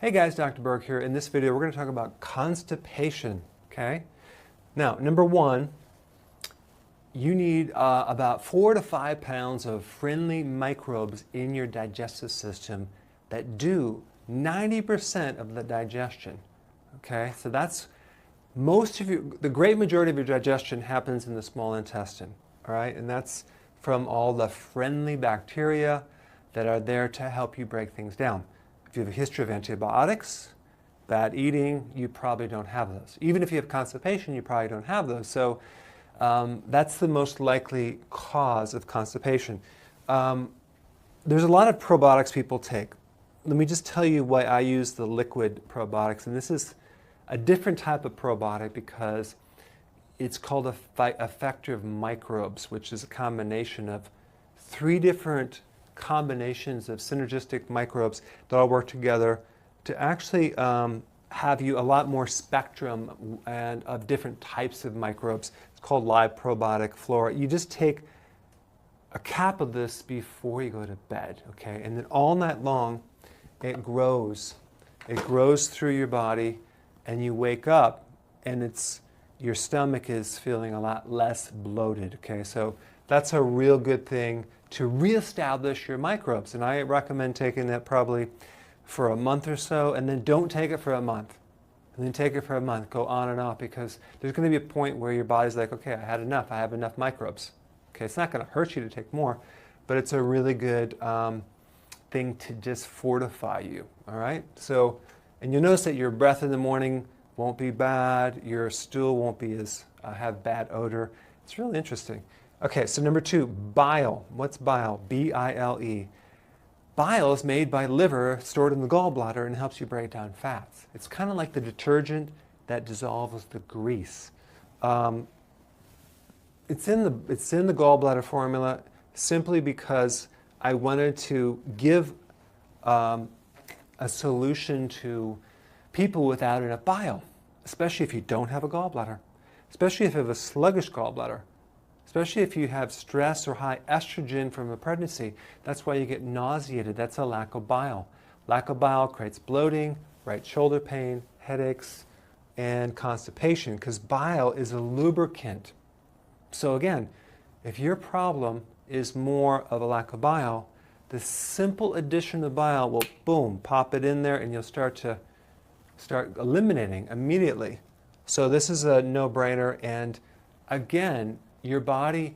Hey guys, Dr. Berg here. In this video, we're going to talk about constipation, okay? Now, number one, you need about 4 to 5 pounds of friendly microbes in your digestive system that do 90% of the digestion, okay? So that's the great majority of your digestion happens in the small intestine, all right? And that's from all the friendly bacteria that are there to help you break things down. If you have a history of antibiotics, bad eating, you probably don't have those. Even if you have constipation, you probably don't have those. So that's the most likely cause of constipation. There's a lot of probiotics people take. Let me just tell you why I use the liquid probiotics. And this is a different type of probiotic because it's called effective microbes, which is a combination of 3 different combinations of synergistic microbes that all work together to actually have you a lot more spectrum and of different types of microbes. It's called live probiotic flora. You just take a cap of this before you go to bed, okay? And then all night long, it grows. It grows through your body, and you wake up, and your stomach is feeling a lot less bloated, okay? So that's a real good thing to reestablish your microbes. And I recommend taking that probably for a month or so, and then don't take it for a month. And then take it for a month, go on and off, because there's going to be a point where your body's like, okay, I had enough, I have enough microbes. Okay, it's not going to hurt you to take more, but it's a really good thing to just fortify you, all right? So, and you'll notice that your breath in the morning won't be bad, your stool won't be as have bad odor. It's really interesting. Okay, so number 2, bile. What's bile? B-I-L-E. Bile is made by liver stored in the gallbladder and helps you break down fats. It's kind of like the detergent that dissolves the grease. It's in the gallbladder formula simply because I wanted to give a solution to people without enough bile, especially if you don't have a gallbladder, especially if you have a sluggish gallbladder, especially if you have stress or high estrogen from a pregnancy. That's why you get nauseated. That's a lack of bile. Lack of bile creates bloating, right shoulder pain, headaches, and constipation, because bile is a lubricant. So again, if your problem is more of a lack of bile, the simple addition of bile will, boom, pop it in there, and you'll start eliminating immediately. So this is a no-brainer, and again, your body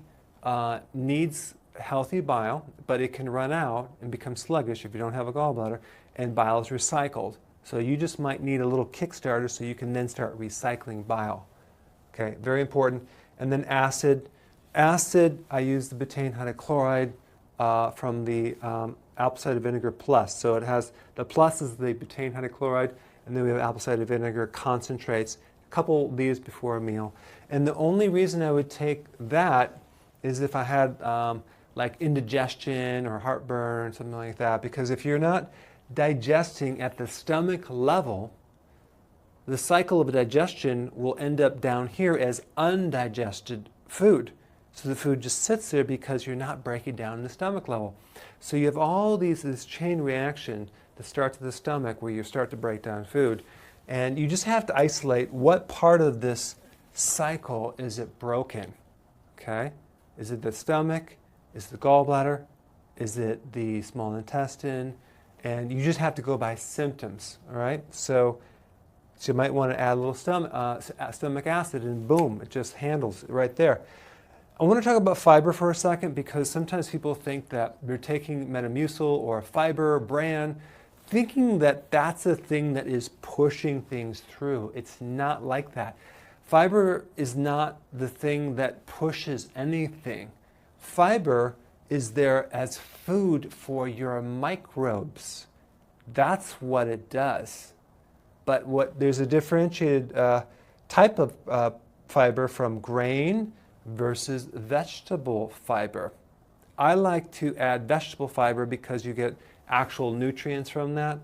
needs healthy bile, but it can run out and become sluggish if you don't have a gallbladder, and bile is recycled. So you just might need a little kickstarter so you can then start recycling bile. Okay, very important. And then acid. Acid, I use the betaine hydrochloride from the apple cider vinegar plus. So it has, the plus is the betaine hydrochloride, and then we have apple cider vinegar concentrates. A couple of these before a meal. And the only reason I would take that is if I had like indigestion or heartburn, something like that. Because if you're not digesting at the stomach level, the cycle of digestion will end up down here as undigested food. So the food just sits there because you're not breaking down in the stomach level. So you have all this chain reaction that starts at the stomach where you start to break down food. And you just have to isolate what part of this cycle is it broken, okay? Is it the stomach? Is it the gallbladder? Is it the small intestine? And you just have to go by symptoms, all right? So you might want to add a little stomach acid, and boom, it just handles it right there. I want to talk about fiber for a second, because sometimes people think that they're taking Metamucil or fiber bran, thinking that that's a thing that is pushing things through. It's not like that. Fiber is not the thing that pushes anything. Fiber is there as food for your microbes. That's what it does. But there's a differentiated type of fiber from grain versus vegetable fiber. I like to add vegetable fiber because you get actual nutrients from that.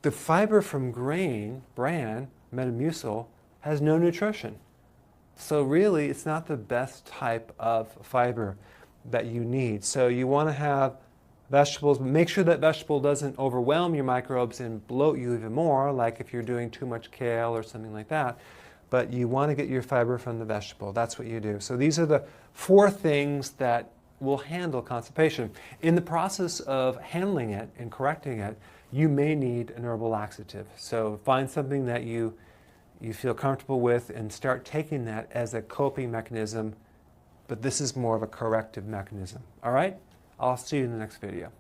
The fiber from grain, bran, Metamucil, has no nutrition. So really, it's not the best type of fiber that you need. So you want to have Vegetables, make sure that vegetable doesn't overwhelm your microbes and bloat you even more, like if you're doing too much kale or something like that. But you want to get your fiber from the vegetable. That's what you do. So these are the 4 things that will handle constipation. In the process of handling it and correcting it, you may need an herbal laxative. So find something that you feel comfortable with and start taking that as a coping mechanism, but this is more of a corrective mechanism. All right? I'll see you in the next video.